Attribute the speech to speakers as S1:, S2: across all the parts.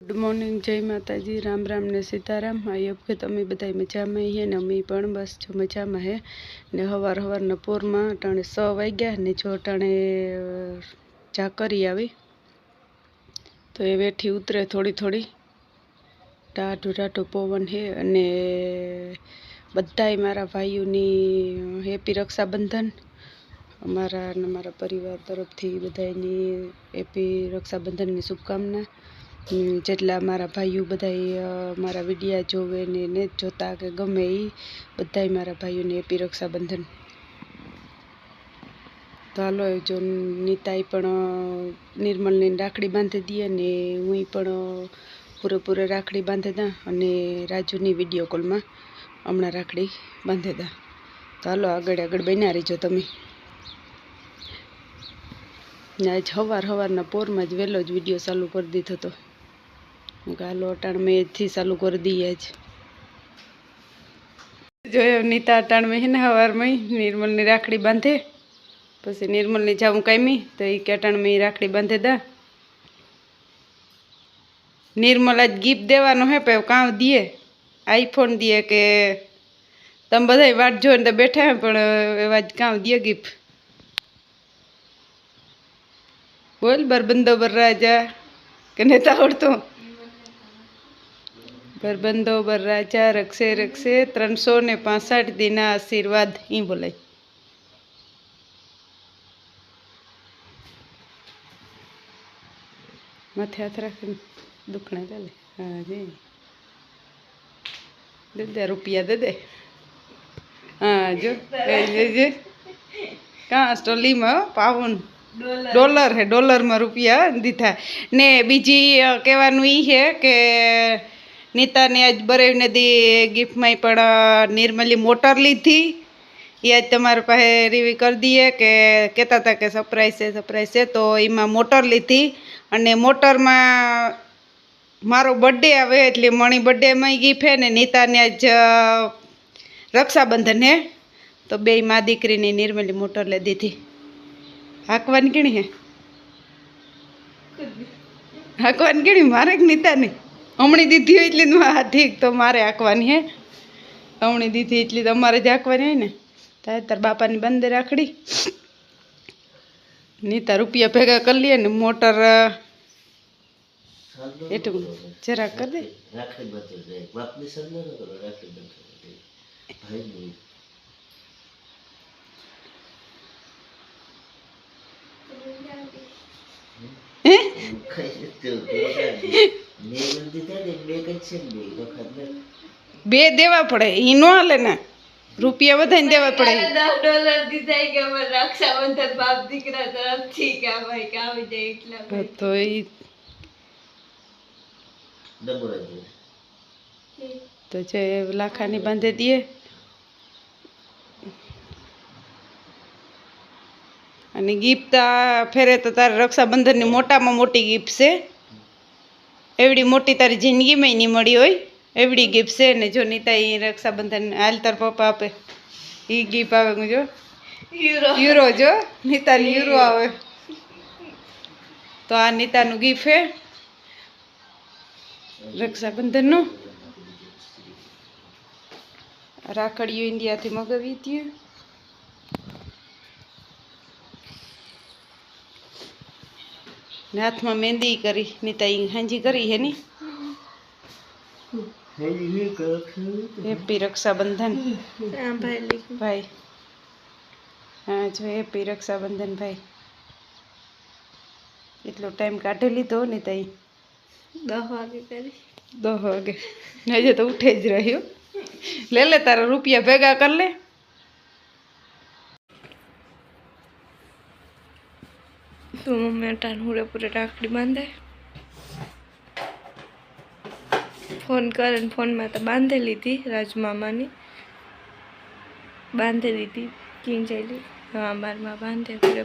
S1: Good morning, जय माताजी, राम राम ने सीताराम। आई होप के तमे बधाई मजा में है ने अमी पण बस जो मजा में है ने हवार हवार न पोर में टाणे 6 वाग्या ने जो टाणे झाकरी आई तो ये वेठी उतरे थोड़ी थोड़ी टाटू टाटू पवन है अने बधाई मारा भाईओनी हेपी रक्षाबंधन। अमारा ने मारा परिवार तरफ थी बधाईनी हेपी रक्षाबंधन की शुभकामना। जेटला मारा भाईओ बधाई मारा विडिया जोवे ने जोता के गमे ई बधाई मारा भाईओ ने हेपी रक्षाबंधन। तो हालो जो नीताई पण निर्मल ने राखड़ी बांधी दिए ने हुई पण पूरे राखड़ी बांधे दा अने राजू नी विडियो कॉल में हमणा राखड़ी बांधे दा। तो हालो आगळ आगळ बन्या रहीजो तमे। आज हवार हवारना पोर में ज वेलो ज विडियो चालू कर दीधो तो हालो अटाण में थी चालू कर दी। आज जो नीता अटाण में है ने हवार में निर्मल ने राखड़ी बांधे पछी निर्मल ने जाऊँ कायमी तो ये के अटाण में राखड़ी बांधे दा। निर्मल आज गिफ्ट देवानो है पे काम दिए आईफोन दिए के तम बधाई वाट जोईने तो बैठा है पण आज काम दिए गिफ्ट। बोल बरबंदो बर राजा के नेता आवड़तो बरबंदो बर राजा रक्षे रक्षे 365 दिन आशीर्वाद ई बोले। माथे हाथ रख दुखने ले ले। हाँ जी दे दे रुपया दे दे। हाँ जो जे कहाँ स्टोली में पावन डॉलर है डॉलर में रुपया दीधा ने बीजी कहवानुं ई है के नीता ने आज बरेव ने दी गिफ्ट में पण निर्मली मोटर ली थी ये आज तमारे पास रिव्यू कर दिए के कहता था कि सरप्राइज है तो इमा मोटर ली थी अने मोटर में मारो बर्थडे आवे एटले मणी बर्थडे में गिफ्ट है ने नीता ने आज रक्षाबंधन है तो बे माँ दीकरी ने निर्मली मोटर ले दी थी। हाकवान केणी है हाकवान केणी मारे नीता ने हमणी दीधी हो एटली हाँ ठीक तो मारे हाकवानी है हमणी दीधी एटली तो अमारे ज हाकवानी है ने तार तार बापा ने बंदे राखड़ी नीता रुपया भेगा कर लिए ने मोटर एटू जरा कर दे राखड़ी बंधे बाप ने समझो न करो राखड़ी बंधे भाई नहीं बे देवा पड़े ई नो हाले ने रुपया बधाई देवा पड़े $10 दीधा के रक्षाबंधन बाप दीकरा तरफ ठीक है भाई का हो जाए इतला तो ई तो जे लाखानी बांधे दिए अने गिफ्ट फेरे तो तारे रक्षाबंधन ની મોટામાં મોટી गिफ्ट છે एवडी मोटी तारी जिंदगी में नहीं मળી હોય एवडी गिफ्ट છે ने जो नीता ई रक्षाबंधन हाल तार पप्पा आपे ई गिफ्ट आवे जो यूरो जो नीता ने यूरो आवे तो आ नीता नु गिफ्ट है रक्षाबंधन नो राखड़ियों इंडिया थी मगावी थी हाथ में मेहंदी करी नीता हांजी करी है नी हेपी रक्षाबंधन भाई। हाँ जो हेपी रक्षाबंधन भाई इतलो टाइम काढे लीधो नीता 10 वागे करी 10 वागे हजे तो उठे ज रह्यो ले ले तारा रुपया भेगा कर ले। तो मम्मी टाणूरे पूरे राखड़ी बांधे फोन कर फोन में तो बांधे ली थी राजमामा ने बांधे दी थी किंग चली हाँ बार माँ बांधे पूरे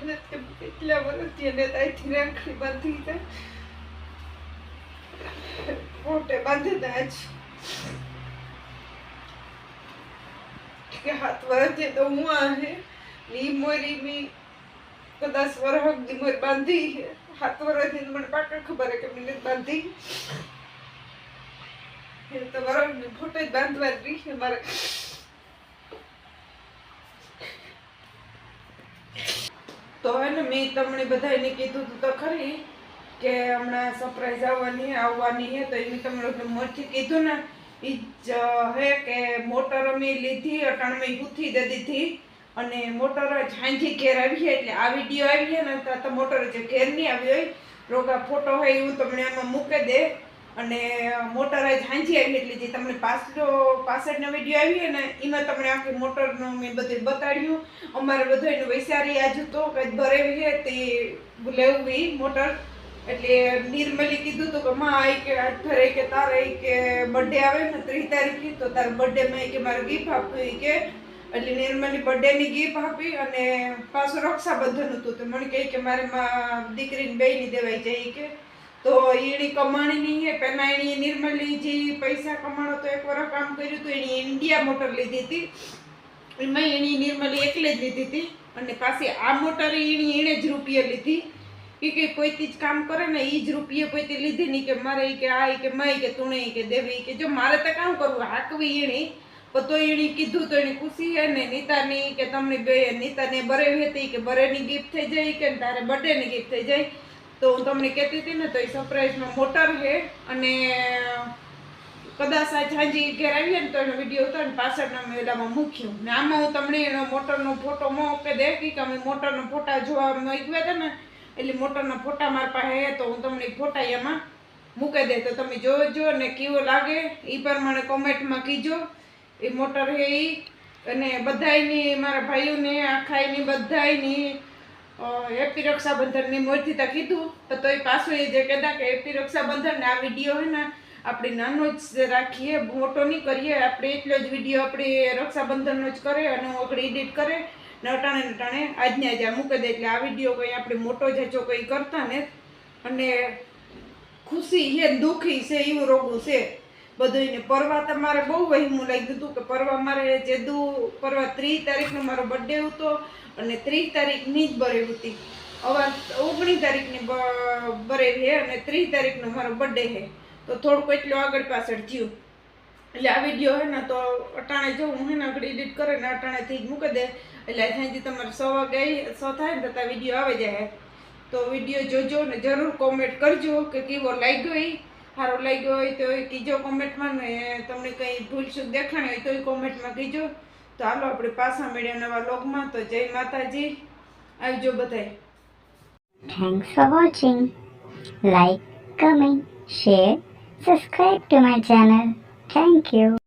S1: નથી કે કેટલા વર્ષથી એને ત્યાંથી રાખડી બાંધી છે, મોટે બાંધતા આજ કે 7 વર્ષથી તો હું આ હે ઈ મોરી મી કદાચ વરહક દી મોર બાંધી હે 7 વર્ષથી મને પાકા ખબર હે કે મને બાંધી એ તો વરહક ની ફોટો જ બાંધવા રહી છે મારે. તો એને મેં તમને બધાને કીધું તો ખરી કે હમણાં સરપ્રાઈઝ આવવાની હે, તો એને તમને મોરથી કીધું ને ઈ જ હે કે મોટર અમે લીધી અટાણ મેં ગુથી દે દીધી અને મોટર ઝાંઝી ઘેર આવી છે. એટલે આ વિડીયો આવી છે ને તો મોટર જે ઘેર નહીં આવી હોય રોગા ફોટો હોય એવું તમને આમાં મૂકી દે અને મોટર ઝાંઝી આવી એટલે જે તમને પાછળનો વિડીયો આવી છે ને એમાં તમને આખી મોટરનું મેં બધું બતાડ્યું. અમારે બધું એનું વૈસારી આજ તો કંઈક ભરેવી છે તે લેવું મોટર. એટલે નિર્મલી કીધું તો કે માં આઈ કે આજ ઘરે કે તારે કે બર્થડે આવે ને 3 તારીખે તો તારે બર્થડે માં કે મારે ગિફ્ટ આપવી કે એટલે નિર્મલી બર્થડે ની ગિફ્ટ આપી અને પાછું રક્ષાબંધન હતું તો મને કહે કે મારે માં દીકરીને બેયની દેવાઈ જાય કે તો એની કમાણી નહીં હે. પહેલા એની નિર્મલી જે પૈસા કમાણો તો એક વાર કામ કર્યું તો એની ઇન્ડિયા મોટર લીધી હતી, એમાં એની નિર્મલી એકલે જ લીધી હતી અને પાછી આ મોટર એને જ રૂપિયા લીધી કે કોઈથી જ કામ કરે ને એ જ રૂપિયા કોઈથી લીધી નહીં કે મારે કે આ કે માઈ કે તું કે દેવી કે જો મારે તો કામ કરવું હાકવી એની તો એણે કીધું તો એની ખુશી હે ને નીતાની કે તમને બે નીતાને બરેવી હતી કે બરેની ગિફ્ટ થઈ જાય કે તારે બર્થડેની ગિફ્ટ થઈ જાય. તો હું તમને કહેતી હતી ને તો એ સરપ્રાઈઝમાં મોટર છે અને કદાચ આ ઝાંઝી ઘેર આવીએ ને તો એનો વિડીયો ઉતારીને પાછળના મેળામાં મૂક્યું ને આમાં હું તમને એનો મોટરનો ફોટો મૂકી દે કે અમે મોટરનો ફોટા જોવા મૂક્યા હતા ને એટલે મોટરના ફોટા મારા પાસે હે તો હું તમને ફોટા એમાં મૂકી દે તો તમે જોજો ને કેવો લાગે એ પ્રમાણે કોમેન્ટમાં કીજો. એ મોટર હે એ અને બધાયની મારા ભાઈઓને આખાયની બધાયની હેપી રક્ષાબંધનની મોરથી તા કીધું તો એ પાછું એ જે કહેતા કે હેપી રક્ષાબંધન આ વિડીયો હે ને આપણે નાનો જ રાખીએ મોટો નહીં કરીએ આપણે એટલો જ વિડીયો આપણે રક્ષાબંધનનો જ કરે અને હું આગળ એડિટ કરે ને અટાણે આજને આજે મૂકી દે એટલે આ વિડીયો કંઈ આપણે મોટો જાચો કંઈ કરતા ને અને ખુશી છે દુઃખી છે એવું રોગું છે બધું એને. પરવા તમારે બહુ વહેમું લાગ્યું હતું કે પરવા મારે પરવા 30 તારીખનો મારો બર્થડે હતો અને 30 તારીખની જ બરેવી હતી. હવે 19 તારીખની બરેવી છે અને 30 તારીખનો મારો બર્થડે છે તો થોડુંક એટલું આગળ પાછળ થયું. એટલે આ વિડીયો હે ને તો અટાણે જો હું હે ને આગળ એડિટ કરે ને અટાણેથી જ મૂકી દે એટલે સાંજે તમારે 6 વાગે 6 થાય ને તો વિડીયો આવી જાય. તો વિડીયો જોજો ને જરૂર કોમેન્ટ કરજો કે કેવો લાગ્યો એ સારો લાગ્યો હોય તો એ કીજો કોમેન્ટમાં ને તમને કંઈ ભૂલચૂક દેખાણી હોય તો એ કોમેન્ટમાં કીજો. તો હાલો આપણે પાછા મળ્યા નવા વ્લોગમાં. તો જય માતાજી, આવજો બધાય.
S2: Thanks for watching. Like, comment, share, subscribe to my channel. Thank you.